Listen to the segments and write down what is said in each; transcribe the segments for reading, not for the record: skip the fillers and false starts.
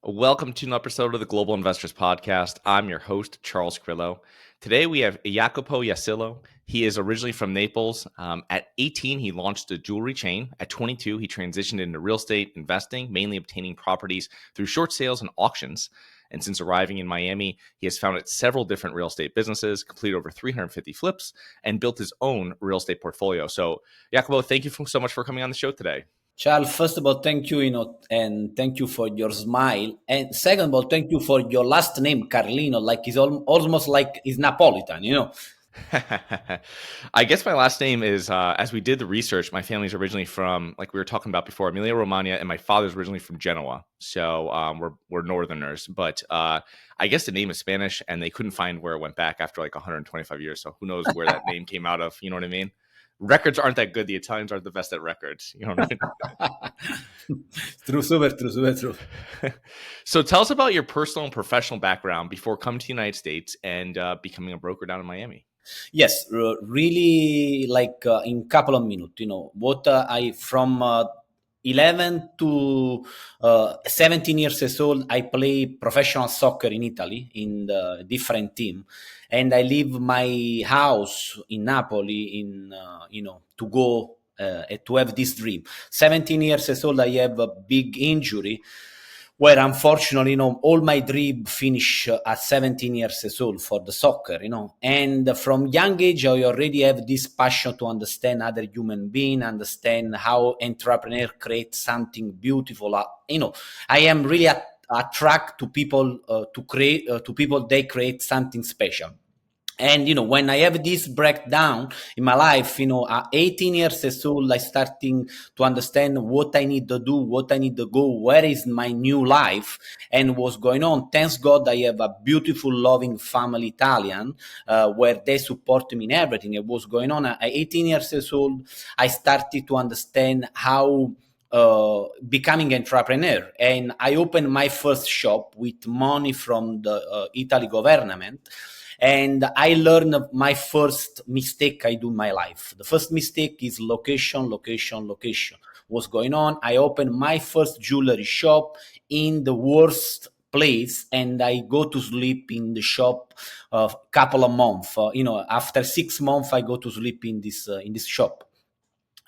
Welcome to an episode of the Global Investors Podcast. I'm your host, Charles Carillo. Today we have Jacopo Iasiello. He is originally from Naples. At 18, he launched a jewelry chain. At 22, he transitioned into real estate investing, mainly obtaining properties through short sales and auctions. And since arriving in Miami, he has founded several different real estate businesses, completed over 350 flips, and built his own real estate portfolio. So, Jacopo, thank you so much for coming on the show today. Charles, first of all, thank you, and thank you for your smile. And second of all, thank you for your last name, Carlino, like it's almost like it's Napolitan. I guess my last name is, as we did the research, my family's originally from, like we were talking about before, Emilia Romagna, and my father's originally from Genoa. So we're Northerners, but I guess the name is Spanish, and they couldn't find where it went back after like 125 years. So who knows where that name came out of? You know what I mean? Records aren't that good. The Italians aren't the best at records. You know what I mean? True, super true. So tell us about your personal and professional background before coming to the United States and becoming a broker down in Miami. Yes, really, like in a couple of minutes, what I from 11 to 17 years old, I play professional soccer in Italy in the different team, and I leave my house in Napoli to go to have this dream. 17 years old, I have a big injury where unfortunately, all my dream finish at 17 years old for the soccer, and from young age, I already have this passion to understand other human being, understand how entrepreneur create something beautiful. I am really attract to people to people, they create something special. And, when I have this breakdown in my life, at 18 years old, I starting to understand what I need to do, what I need to go, where is my new life and what's going on. Thanks God I have a beautiful, loving family Italian, where they support me in everything. It was going on. At 18 years old, I started to understand how becoming entrepreneur, and I opened my first shop with money from the Italy government. And I learned my first mistake I do in my life. The first mistake is location. What's going on? I opened my first jewelry shop in the worst place, and I go to sleep in the shop a couple of months. After 6 months, I go to sleep in this shop.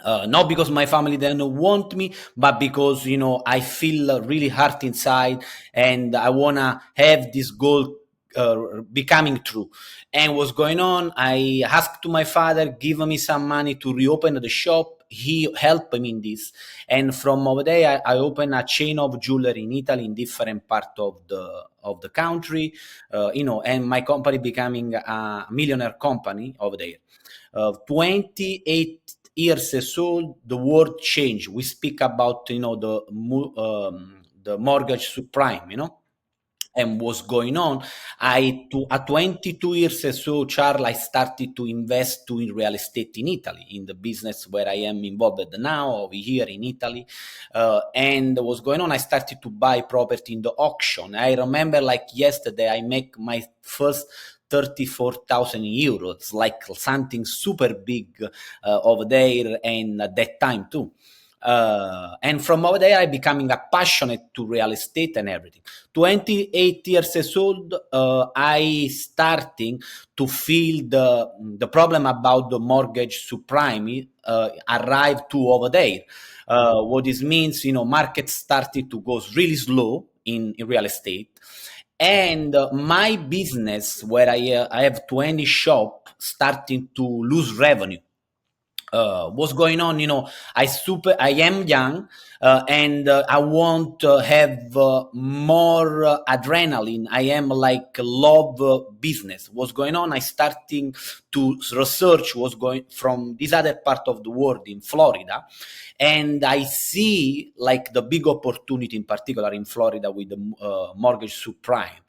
Not because my family didn't want me, but because, I feel really hurt inside, and I want to have this goal becoming true. And what's going on, I asked to my father, give me some money to reopen the shop. He helped me in this, and from over there I opened a chain of jewelry in Italy in different part of the country, and my company becoming a millionaire company over there. 28 years old, the world changed. We speak about the mortgage subprime, and what's going on. At 22 years old, Charles, I started to invest in real estate in Italy, in the business where I am involved now, over here in Italy. And what's going on, I started to buy property in the auction. I remember like yesterday, I make my first 34,000 euros, like something super big over there, and at that time too. And from over there, I becoming a passionate to real estate and everything. 28 years old, I starting to feel the problem about the mortgage subprime arrived to over there. What this means, market started to go really slow in real estate. And my business, where I have 20 shop, starting to lose revenue. What's going on? I am young, and I want to have more adrenaline. I am like love business. What's going on? I starting to research what's going from this other part of the world in Florida, and I see like the big opportunity, in particular in Florida, with the mortgage subprime.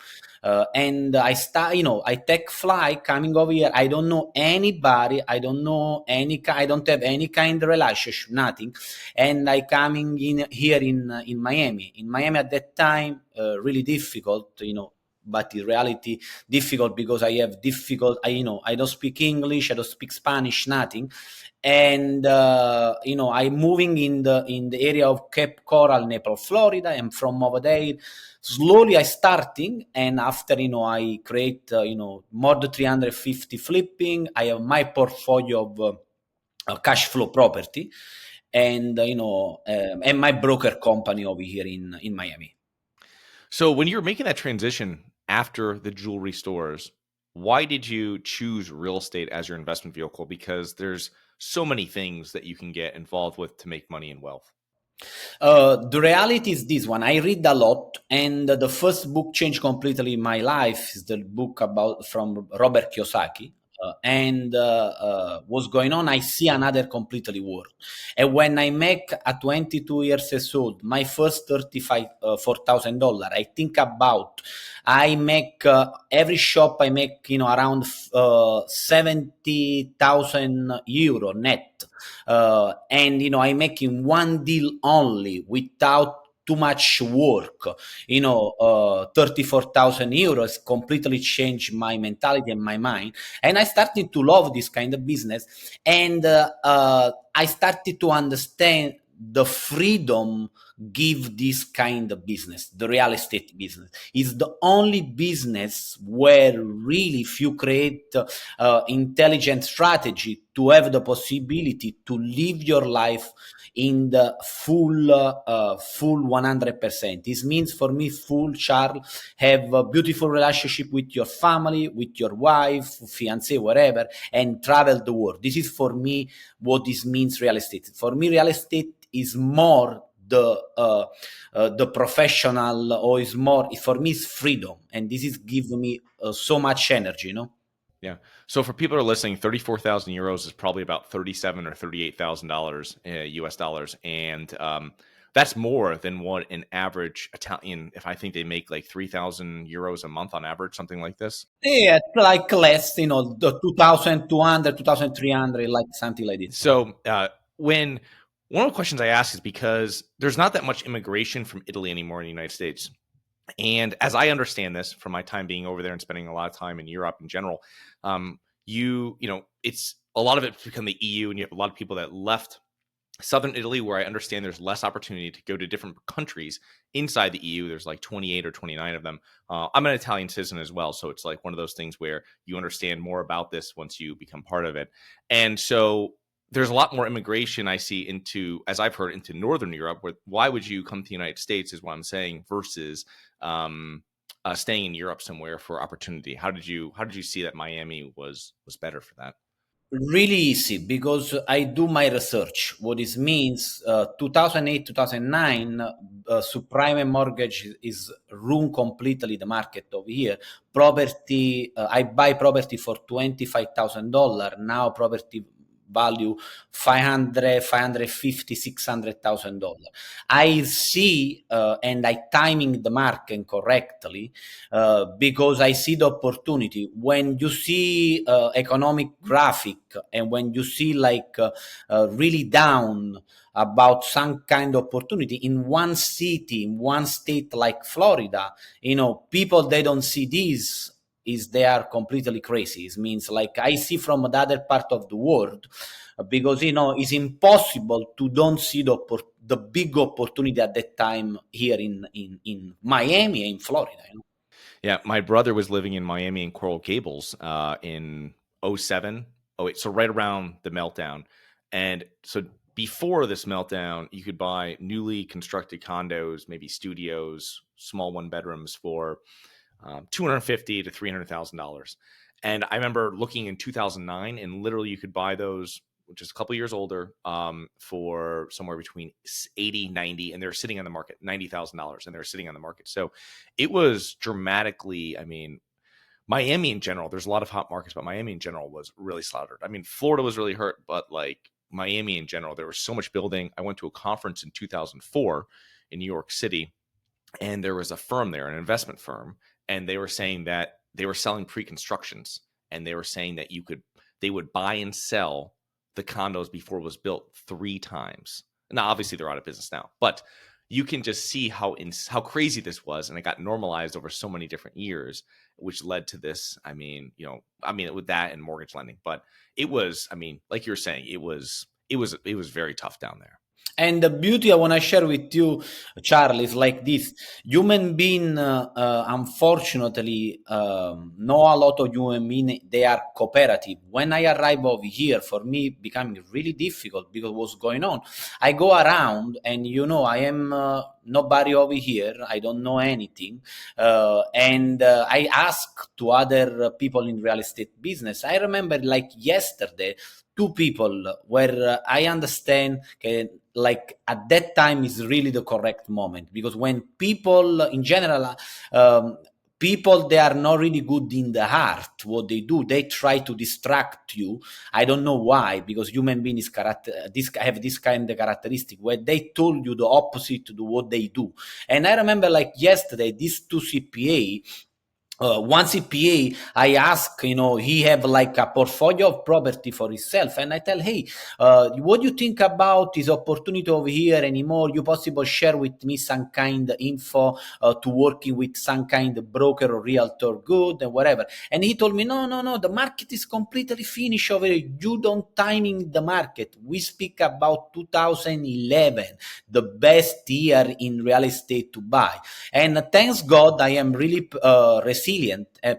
And I take flight coming over here. I don't know anybody. I don't have any kind of relationship, nothing. And I coming in here in Miami. In Miami at that time, really difficult, but in reality difficult because I don't speak English, I don't speak Spanish, nothing. And I'm moving in the area of Cape Coral, Naples, Florida, and from over there slowly I starting, and after I create more than 350 flipping. I have my portfolio of cash flow property, and and my broker company over here in Miami. So when you were making that transition after the jewelry stores, why did you choose real estate as your investment vehicle? Because there's so many things that you can get involved with to make money and wealth. The reality is this one. I read a lot, and the first book changed completely my life is the book about from Robert Kiyosaki. And what's going on? I see another completely world. And when I make at 22 years old my first 35 $4,000, I think about I make every shop I make around 70,000 euro net, and I make in one deal only without too much work. 34,000 euros completely changed my mentality and my mind, and I started to love this kind of business. And I started to understand the freedom give this kind of business. The real estate business is the only business where really, if you create intelligent strategy, to have the possibility to live your life in the full 100%. This means for me full, Charles, have a beautiful relationship with your family, with your wife, fiance, whatever, and travel the world. This is for me what this means real estate. For me, real estate is more the professional, or is more for me is freedom, and this is giving me so much energy. Yeah. So for people who are listening, 34,000 euros is probably about 37 or $38,000 US dollars. And that's more than what an average Italian, if I think they make like 3,000 euros a month on average, something like this. Yeah, like less, the 2,200, 2,300, like something like this. So when one of the questions I ask is because there's not that much immigration from Italy anymore in the United States. And as I understand this from my time being over there and spending a lot of time in Europe in general, it's a lot of it's become the EU, and you have a lot of people that left Southern Italy, where I understand there's less opportunity to go to different countries inside the EU. There's like 28 or 29 of them. I'm an Italian citizen as well, so it's like one of those things where you understand more about this once you become part of it. And so there's a lot more immigration I see into, as I've heard, into Northern Europe. Where why would you come to the United States is what I'm saying, versus staying in Europe somewhere for opportunity. How did you see that Miami was better for that? Really easy because I do my research. What this means, 2008, 2009, subprime and mortgage is ruined completely the market over here. Property, I buy property for $25,000. Now property value 500, 550, $600,000. I see, and I timing the market correctly, because I see the opportunity. When you see economic graphic, and when you see like really down about some kind of opportunity in one city, in one state like Florida, people they don't see this is they are completely crazy. It means like I see from the other part of the world, because it's impossible to don't see the big opportunity at that time here in Miami and in Florida. Yeah, my brother was living in Miami and Coral Gables in '07, '08, so right around the meltdown. And so before this meltdown, you could buy newly constructed condos, maybe studios, small one bedrooms for $250 to $300,000. And I remember looking in 2009, and literally you could buy those, which is a couple years older, for somewhere between 80, 90, and they're sitting on the market, $90,000, and they're sitting on the market. So it was dramatically, I mean, Miami in general, there's a lot of hot markets, but Miami in general was really slaughtered. I mean, Florida was really hurt, but like Miami in general, there was so much building. I went to a conference in 2004 in New York City, and there was a firm there, an investment firm, and they were saying that they were selling pre-constructions, and they were saying that they would buy and sell the condos before it was built 3 times. Now, obviously, they're out of business now, but you can just see how crazy this was, and it got normalized over so many different years, which led to this. With that and mortgage lending, but it was, like you're saying, it was very tough down there. And the beauty I want to share with you, Charlie, is like this. Human being, unfortunately, know a lot of human being, they are cooperative. When I arrive over here, for me, becoming really difficult because what's going on. I go around and, I am nobody over here. I don't know anything. And I ask to other people in real estate business. I remember like yesterday, two people where I understand like at that time is really the correct moment, because when people in general, people they are not really good in the heart what they do, they try to distract you. I don't know why, because human beings have this kind of characteristic where they told you the opposite to what they do. And I remember like yesterday, these two CPA, one CPA, I ask, he have like a portfolio of property for himself, and I tell, hey, what do you think about this opportunity over here anymore? You possible share with me some kind of info to working with some kind of broker or realtor, good and whatever. And he told me, no, the market is completely finished over here. You don't timing the market. We speak about 2011, the best year in real estate to buy. And thanks God, I am really resilient. I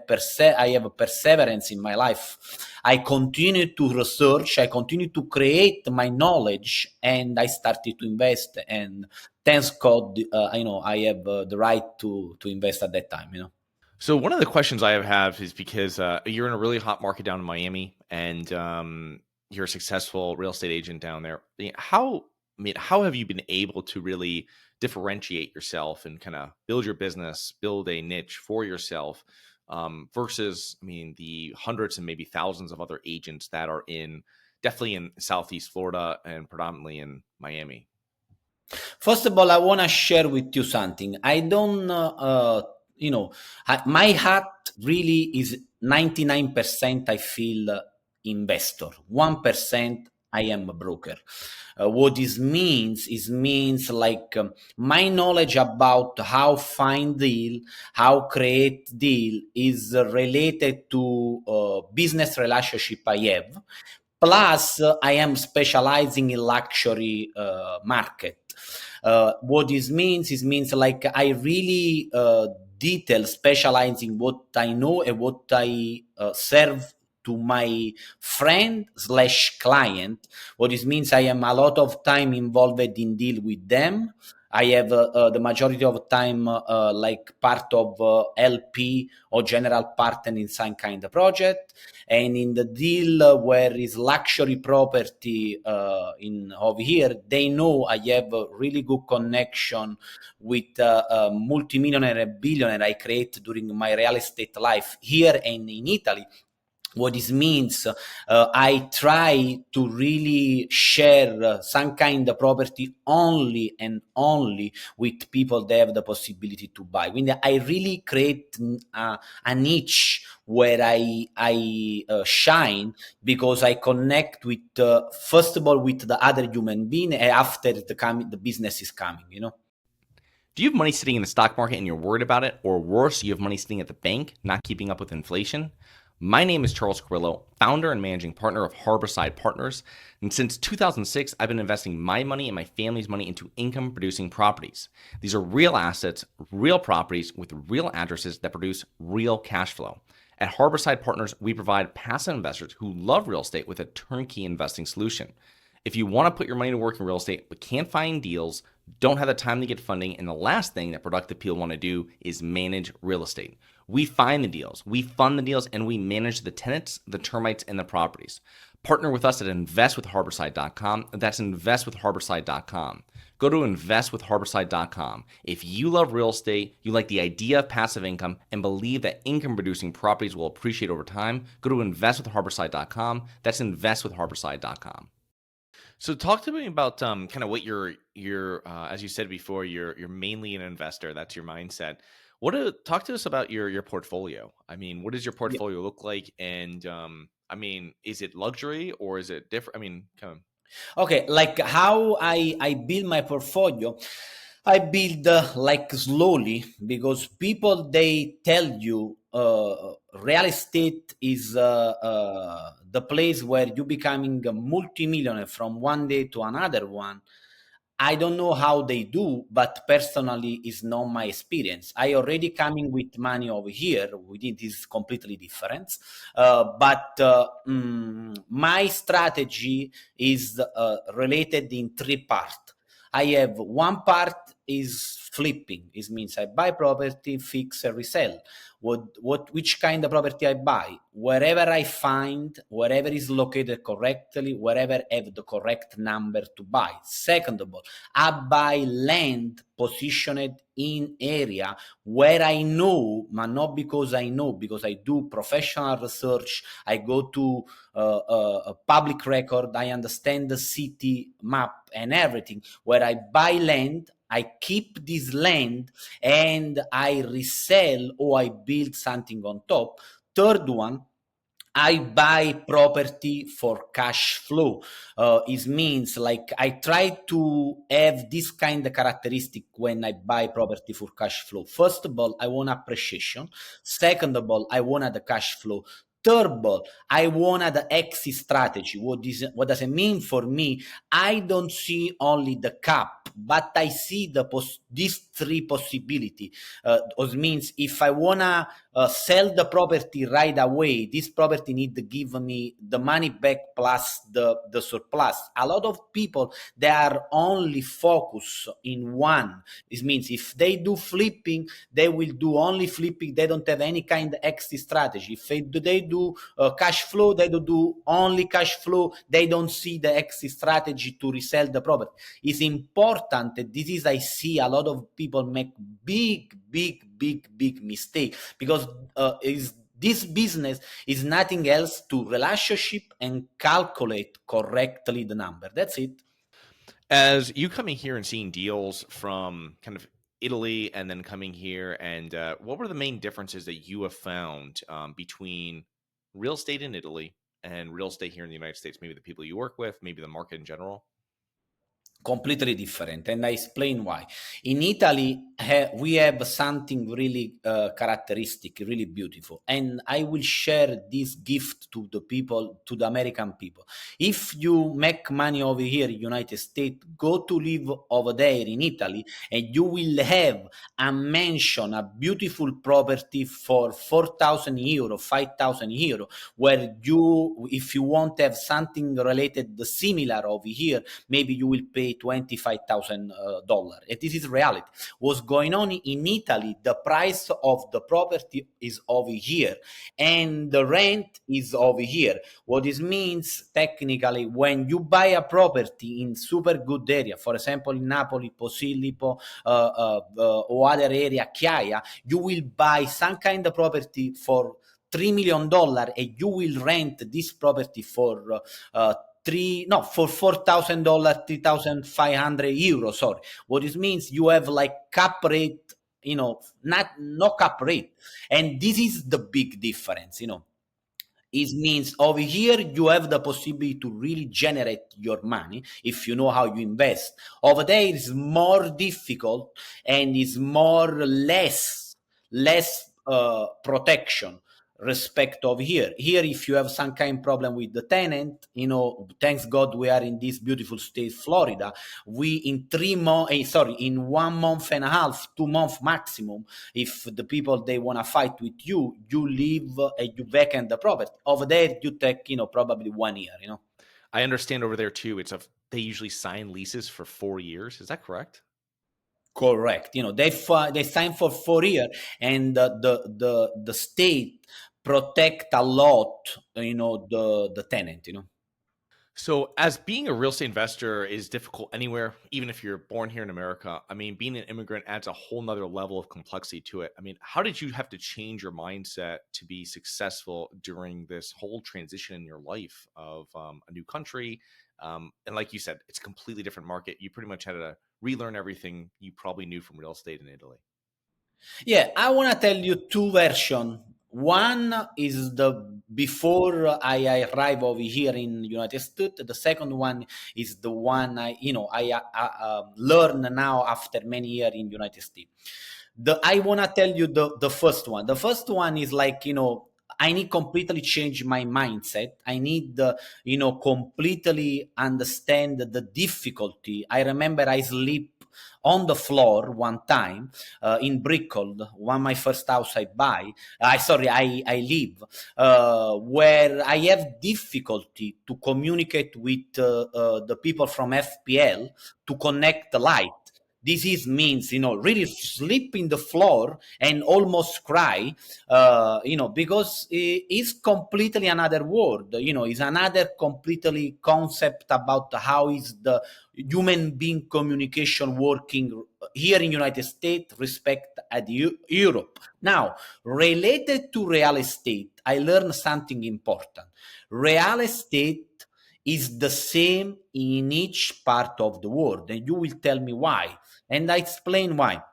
have a perseverance in my life. I continue to research. I continue to create my knowledge, and I started to invest. And thanks God, I have the right to invest at that time. So one of the questions I have is because you're in a really hot market down in Miami, and you're a successful real estate agent down there. How have you been able to really differentiate yourself and kind of build your business, build a niche for yourself, versus, the hundreds and maybe thousands of other agents that are definitely in Southeast Florida and predominantly in Miami? First of all, I want to share with you something. I don't, my heart really is 99%. I feel investor. 1% I am a broker. What this means is means like my knowledge about how find deal, how create deal is related to business relationship I have. Plus, I am specializing in luxury market. What this means is means like I really detail specializing what I know and what I serve to my friend slash client. What this means, I am a lot of time involved in deal with them. I have the majority of time like part of LP or general partner in some kind of project. And in the deal where is luxury property in over here, they know I have a really good connection with multimillionaire and billionaire I create during my real estate life here and in Italy. What this means, I try to really share some kind of property only and only with people that have the possibility to buy. When I really create a niche where I shine, because I connect with first of all with the other human being, and after the business is coming. Do you have money sitting in the stock market and you're worried about it? Or worse, you have money sitting at the bank, not keeping up with inflation? My name is Charles Carillo, founder and managing partner of Harborside Partners. And since 2006, I've been investing my money and my family's money into income producing properties. These are real assets, real properties with real addresses that produce real cash flow. At Harborside Partners, we provide passive investors who love real estate with a turnkey investing solution. If you want to put your money to work in real estate but can't find deals, don't have the time to get funding, and the last thing that productive people want to do is manage real estate. We find the deals, we fund the deals, and we manage the tenants, the termites, and the properties. Partner with us at investwithharborside.com. That's investwithharborside.com. Go to investwithharborside.com. If you love real estate, you like the idea of passive income, and believe that income-producing properties will appreciate over time, go to investwithharborside.com. That's investwithharborside.com. So talk to me about kind of what you're as you said before, you're mainly an investor. That's your mindset. Talk to us about your portfolio. What does your portfolio look like? And is it luxury or is it different? Kind of. Okay, like how I build my portfolio. I build like slowly because people they tell you real estate is the place where you becoming a multimillionaire from one day to another one. I don't know how they do, but personally, is not my experience. I already coming with money over here. We did this completely different, but my strategy is related in three parts. I have one part is flipping. It means I buy property, fix and resell. Which kind of property I buy? Wherever I find, wherever is located correctly, wherever have the correct number to buy. Second of all, I buy land positioned in area where I know, but not because I know, because I do professional research. I go to a public record. I understand the city map and everything. Where I buy land, I keep this land and I resell or I build something on top. Third one, I buy property for cash flow. It means like I try to have this kind of characteristic when I buy property for cash flow. First of all, I want appreciation. Second of all, I want the cash flow. Third of all, I want the exit strategy. What does it mean for me? I don't see only the cap, but I see these three possibility. It means if I wanna sell the property right away, this property need to give me the money back plus the surplus. A lot of people, they are only focused in one. This means if they do flipping, they will do only flipping. They don't have any kind of exit strategy. If they do cash flow, they do only cash flow. They don't see the exit strategy to resell the property. It's important that this is, I see a lot of people make big mistake because is this business is nothing else to relationship and calculate correctly the number. That's it. As you coming here and seeing deals from kind of Italy and then coming here, and what were the main differences that you have found between real estate in Italy and real estate here in the United States? Maybe the people you work with, maybe the market in general. Completely different, and I explain why. In Italy, we have something really characteristic, really beautiful, and I will share this gift to the people, to the American people. If you make money over here in United States, go to live over there in Italy, and you will have a mansion, a beautiful property for 4,000 euro, 5,000 euro, where you, if you want to have something related similar over here, maybe you will pay $25,000. And this is reality. What's going on in Italy, the price of the property is over here and the rent is over here. What this means technically, when you buy a property in super good area, for example, in Napoli, Posillipo, or other area, Chiaia, you will buy some kind of property for $3 million and you will rent this property for three no for $4,000, 3,500 euros. Sorry, what this means, you have like cap rate, not no cap rate, and this is the big difference. It means over here you have the possibility to really generate your money if you know how you invest. Over there it's more difficult and it's more less protection respect of here. Here, if you have some kind of problem with the tenant, thanks God we are in this beautiful state, Florida. We in 3 months, sorry, in 1 month and a half, 2 months maximum, if the people they want to fight with you, you leave and you vacant the property. Over there, you take, probably 1 year. I understand over there too. They usually sign leases for 4 years. Is that correct? Correct. They sign for 4 years, and the state protect a lot. The tenant. So, as being a real estate investor is difficult anywhere, even if you're born here in America. I mean, being an immigrant adds a whole nother level of complexity to it. I mean, how did you have to change your mindset to be successful during this whole transition in your life of a new country? And like you said, it's a completely different market. You pretty much had to relearn everything you probably knew from real estate in Italy. Yeah, I want to tell you two versions. One is the before I arrive over here in United States. The second one is the one I learn now after many years in United States. I want to tell you the first one. The first one is like, I need completely change my mindset. I need, completely understand the difficulty. I remember I sleep on the floor one time in Brickell, one my first house I buy. I live, where I have difficulty to communicate with the people from FPL to connect the light. This is means, really sleep in the floor and almost cry, because it's completely another world, it's another completely concept about how is the human being communication working here in United States, respect at Europe. Now, related to real estate, I learned something important. Real estate is the same in each part of the world, and you will tell me why. And I explain why.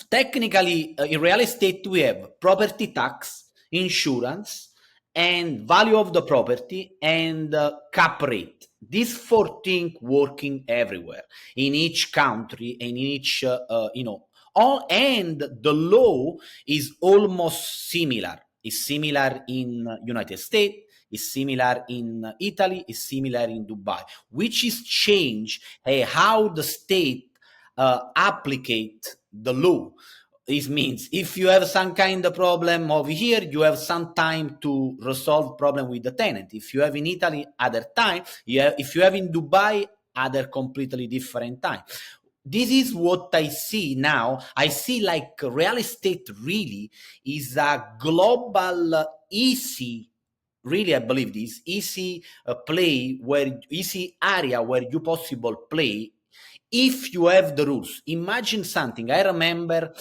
Technically, in real estate, we have property tax, insurance, and value of the property, and cap rate. These four things working everywhere in each country and in each, all, and the law is almost similar. It's similar in United States, is similar in Italy, is similar in Dubai, which is change how the state applicate the law. This means if you have some kind of problem over here, you have some time to resolve problem with the tenant. If you have in Italy, other time. If you have in Dubai, other completely different time. This is what I see now. I see like real estate really is a global easy, really I believe this easy easy area where you possible play if you have the rules. Imagine something. I remember,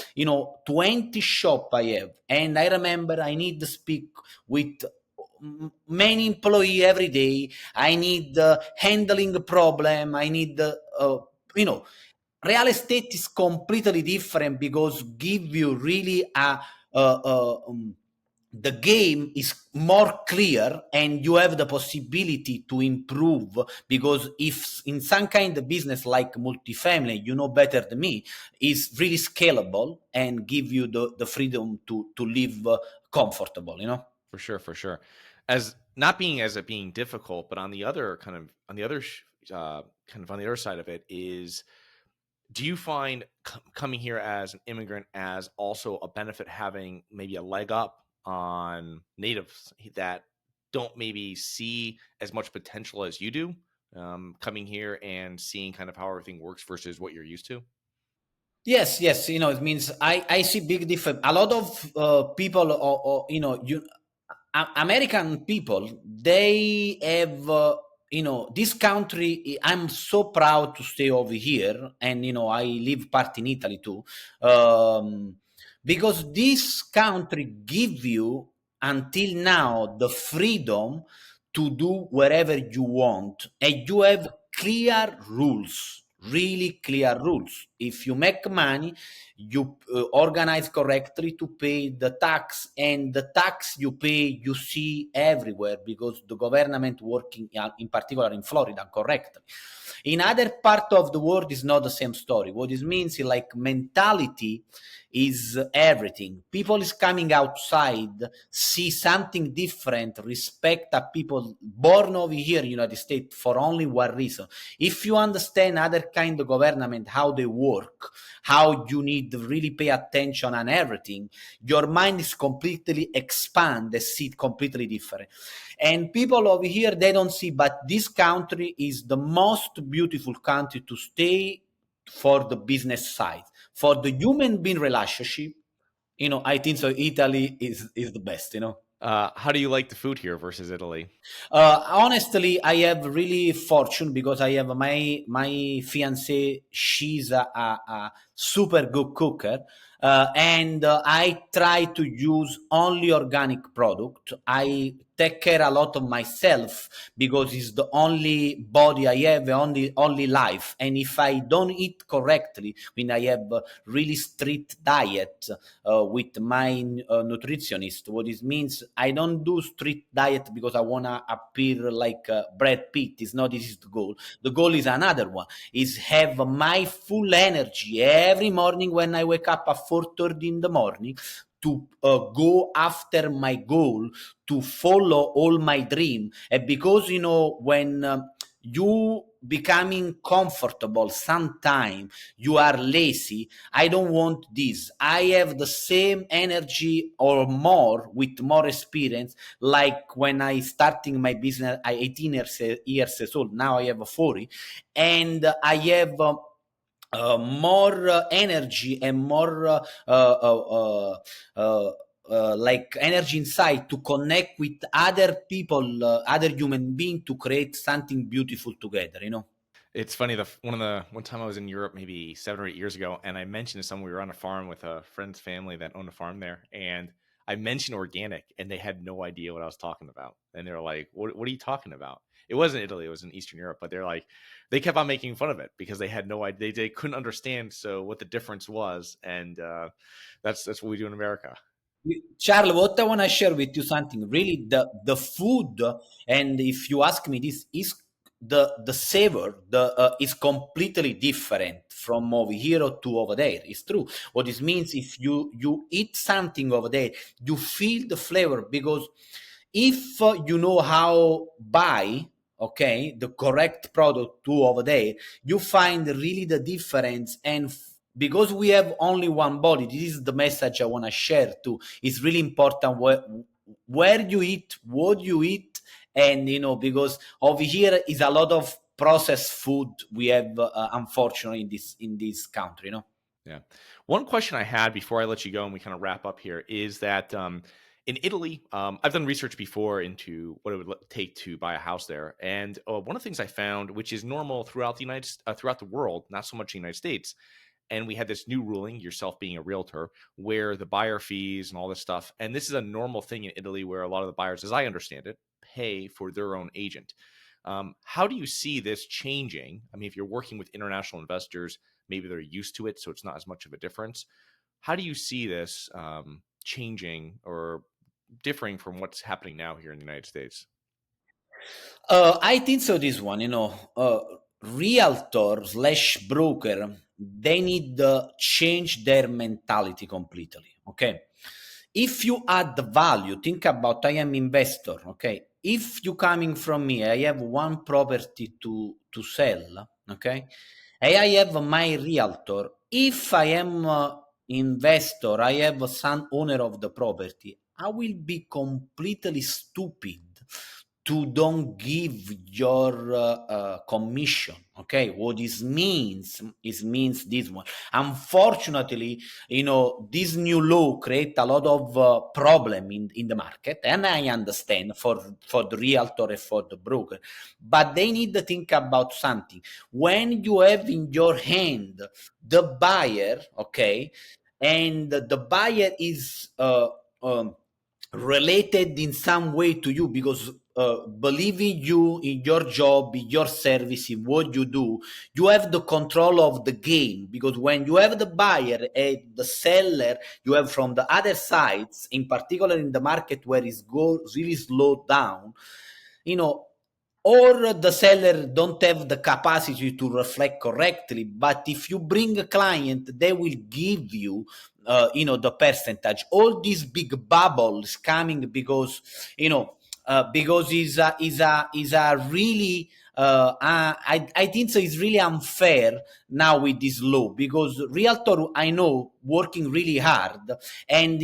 20 shop I have, and I remember I need to speak with many employee every day. I need handling a problem. I need, you know, real estate is completely different because give you really uh, uh, um, the game is more clear and you have the possibility to improve, because if in some kind of business like multifamily, you know better than me, is really scalable and give you the freedom to live comfortable. For sure, for sure. As not being as it being difficult, but on the other on the other side of it is, do you find coming here as an immigrant as also a benefit, having maybe a leg up on natives that don't maybe see as much potential as you do, coming here and seeing kind of how everything works versus what you're used to? Yes, yes. It means I see big difference. A lot of people, or American people, they have, this country. I'm so proud to stay over here, and I live part in Italy too, because this country give you until now the freedom to do wherever you want, and you have clear rules, really clear rules. If you make money, you organize correctly to pay the tax, and the tax you pay you see everywhere because the government working in particular in Florida correctly. In other part of the world is not the same story. What this means is like mentality is everything. People is coming outside, see something different, respect a people born over here in United States for only one reason. If you understand other kind of government, how they work, how you need to really pay attention on everything, your mind is completely expand and see it completely different. And people over here, they don't see, but this country is the most beautiful country to stay for the business side. For the human being relationship, I think so. Italy is the best. How do you like the food here versus Italy? Honestly, I have really fortune because I have my fiance. She's a super good cooker. and I try to use only organic product. I take care a lot of myself because it's the only body I have, only life. And if I don't eat correctly, when I have a really strict diet with my nutritionist, what it means, I don't do strict diet because I wanna appear like Brad Pitt. It's not this is the goal. The goal is another one: is have my full energy every morning when I wake up at 4:30 in the morning to go after my goal, to follow all my dream. And because when you becoming comfortable, sometime you are lazy. I don't want this. I have the same energy or more with more experience, like when I starting my business I 18 years old. Now I have 40, and I have more energy and more like energy inside to connect with other people, other human beings, to create something beautiful together, It's funny. One time I was in Europe, maybe 7 or 8 years ago, and I mentioned to someone we were on a farm with a friend's family that owned a farm there, and I mentioned organic, and they had no idea what I was talking about, and they were like, What are you talking about?" It wasn't Italy; it was in Eastern Europe, but they're like, they kept on making fun of it because they had no idea. They couldn't understand what the difference was, and that's what we do in America. Charles, what I want to share with you something really, the food, and if you ask me, this is the savor, the is completely different from over here to over there. It's true. What this means, if you eat something over there, you feel the flavor, because if you know how buy, okay, the correct product to over there, you find really the difference. And because we have only one body, this is the message I want to share too. It's really important where you eat, what you eat, and because over here is a lot of processed food we have, unfortunately, in this country. Yeah. One question I had before I let you go and we kind of wrap up here is that in Italy, I've done research before into what it would take to buy a house there, and one of the things I found, which is normal throughout throughout the world, not so much in the United States, and we had this new ruling, yourself being a realtor, where the buyer fees and all this stuff, and this is a normal thing in Italy where a lot of the buyers, as I understand it, pay for their own agent. How do you see this changing? I mean, if you're working with international investors, maybe they're used to it, so it's not as much of a difference. How do you see this changing or differing from what's happening now here in the United States? I think so. This one, realtor slash broker, they need to change their mentality completely. Okay, if you add the value, think about, I am investor. Okay, if you coming from me, I have one property to sell. Okay, and I have my realtor. If I am investor, I have some owner of the property, I will be completely stupid to don't give your commission. Okay, what this means is means this one. Unfortunately, this new law create a lot of problem in the market, and I understand for the realtor and for the broker, but they need to think about something. When you have in your hand the buyer, okay, and the buyer is related in some way to you, because believing you in your job, in your service, in what you do, you have the control of the game. Because when you have the buyer and the seller, you have from the other sides, in particular in the market where it's go really slow down, you know or the seller don't have the capacity to reflect correctly. But if you bring a client, they will give you the percentage. All these big bubbles coming because because is a really I think so it's really unfair now with this law, because realtor, I know, working really hard, and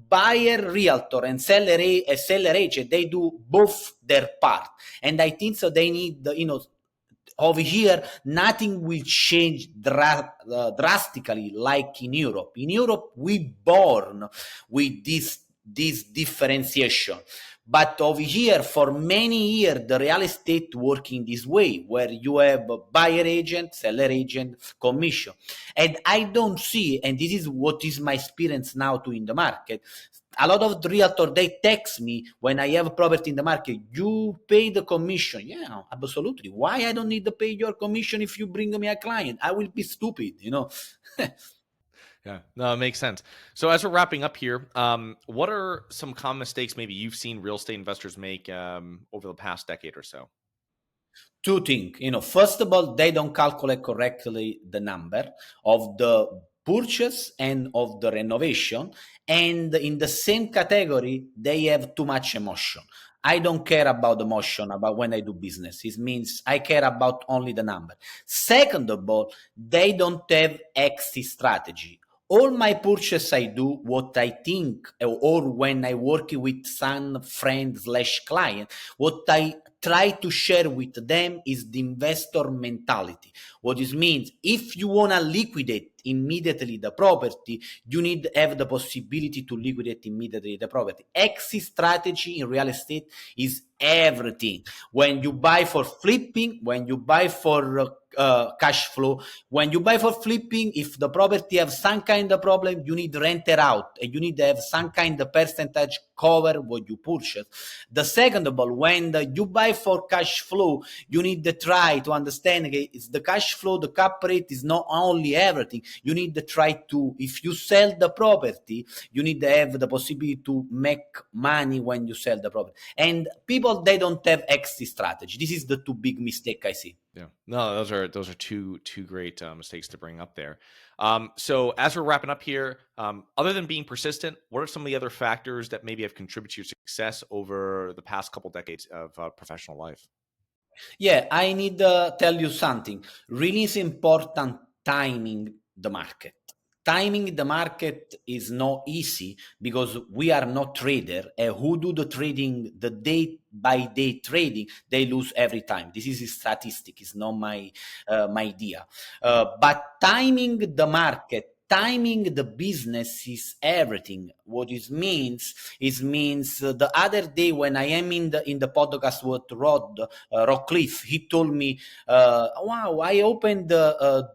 buyer realtor and seller agent, they do both their part. And I think so they need over here nothing will change drastically like in Europe. In Europe we born with this differentiation. But over here, for many years, the real estate working this way, where you have a buyer agent, seller agent, commission. And I don't see, and this is what is my experience now too in the market. A lot of the realtor, they text me when I have property in the market, you pay the commission. Yeah, absolutely. Why I don't need to pay your commission if you bring me a client? I will be stupid, you know. Yeah, no, it makes sense. So as we're wrapping up here, what are some common mistakes maybe you've seen real estate investors make over the past decade or so? Two things. First of all, they don't calculate correctly the number of the purchase and of the renovation. And in the same category, they have too much emotion. I don't care about the emotion about when I do business. It means I care about only the number. Second of all, they don't have exit strategy. All my purchase I do what I think, or when I work with some friend slash client, what I try to share with them is the investor mentality. What this means, if you want to liquidate immediately the property, you need to have the possibility to liquidate immediately the property. Exit strategy in real estate is everything. When you buy for flipping, when you buy for cash flow, when you buy for flipping, if the property have some kind of problem, you need to rent it out and you need to have some kind of percentage cover what you purchase. The second of all, when you buy for cash flow, you need to try to understand, okay, it's the cash flow, the cap rate is not only everything. You need to try to, if you sell the property, you need to have the possibility to make money when you sell the property. And people, they don't have exit strategy. This is the two big mistake I see. Yeah, no, those are two great mistakes to bring up there. So as we're wrapping up here, other than being persistent, what are some of the other factors that maybe have contributed to your success over the past couple decades of professional life? Yeah, I need to tell you something. Really is important timing the market. Timing the market is not easy because we are not trader. And who do the trading, the day by day trading, they lose every time. This is a statistic. It's not my idea. But timing the market, timing the business is everything. What it means the other day when I am in the podcast with Rockcliffe, he told me, "Wow, I opened to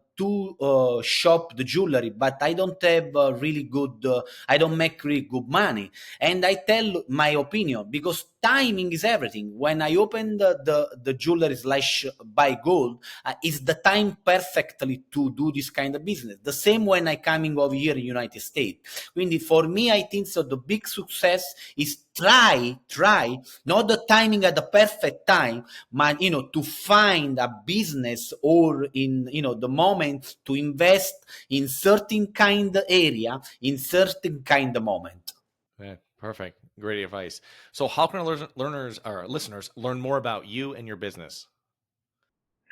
shop the jewelry, but I don't have really good. I don't make really good money." And I tell my opinion because timing is everything. When I open the jewelry slash buy gold, is the time perfectly to do this kind of business. The same when I coming over here in United States. Quindi for me, I think so. The big success is try, not the timing at the perfect time, but to find a business or in the moment to invest in certain kind of area in certain kind of moment. Yeah, perfect. Great advice. So how can our learners or listeners learn more about you and your business?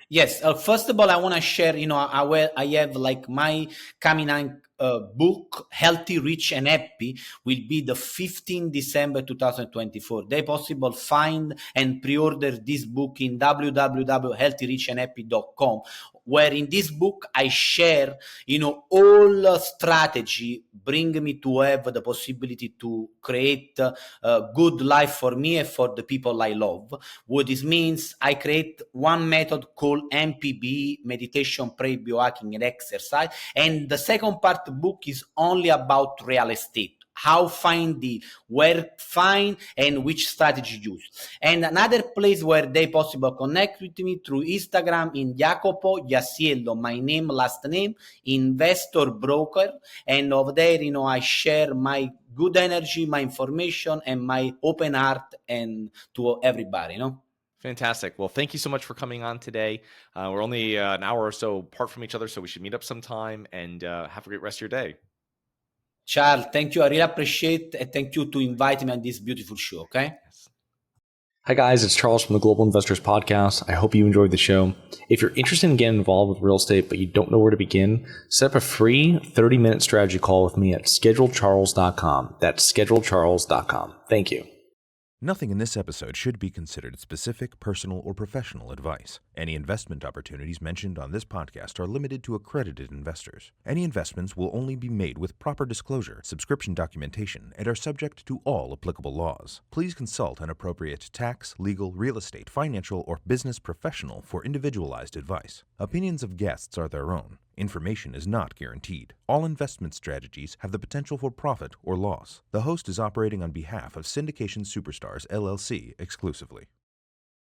Yes. First of all, I want to share. I have like my coming on book, Healthy, Rich, and Happy, will be the 15 December 2024. They possible find and pre-order this book in www.healthyrichandhappy.com. Where in this book I share, all strategy bring me to have the possibility to create a good life for me and for the people I love. What this means, I create one method called MPB, meditation, prayer, biohacking, and exercise. And the second part of the book is only about real estate. How find the where find and which strategy use. And another place where they possible connect with me through Instagram in Jacopo Iasiello, my name, last name, investor broker. And over there, I share my good energy, my information, and my open heart and to everybody, Fantastic. Well, thank you so much for coming on today. We're only an hour or so apart from each other, so we should meet up sometime and have a great rest of your day. Charles, thank you. I really appreciate and thank you to invite me on this beautiful show, okay? Yes. Hi, guys. It's Charles from the Global Investors Podcast. I hope you enjoyed the show. If you're interested in getting involved with real estate, but you don't know where to begin, set up a free 30-minute strategy call with me at schedulecharles.com. That's schedulecharles.com. Thank you. Nothing in this episode should be considered specific, personal, or professional advice. Any investment opportunities mentioned on this podcast are limited to accredited investors. Any investments will only be made with proper disclosure, subscription documentation, and are subject to all applicable laws. Please consult an appropriate tax, legal, real estate, financial, or business professional for individualized advice. Opinions of guests are their own. Information is not guaranteed. All investment strategies have the potential for profit or loss. The host is operating on behalf of Syndication Superstars LLC exclusively.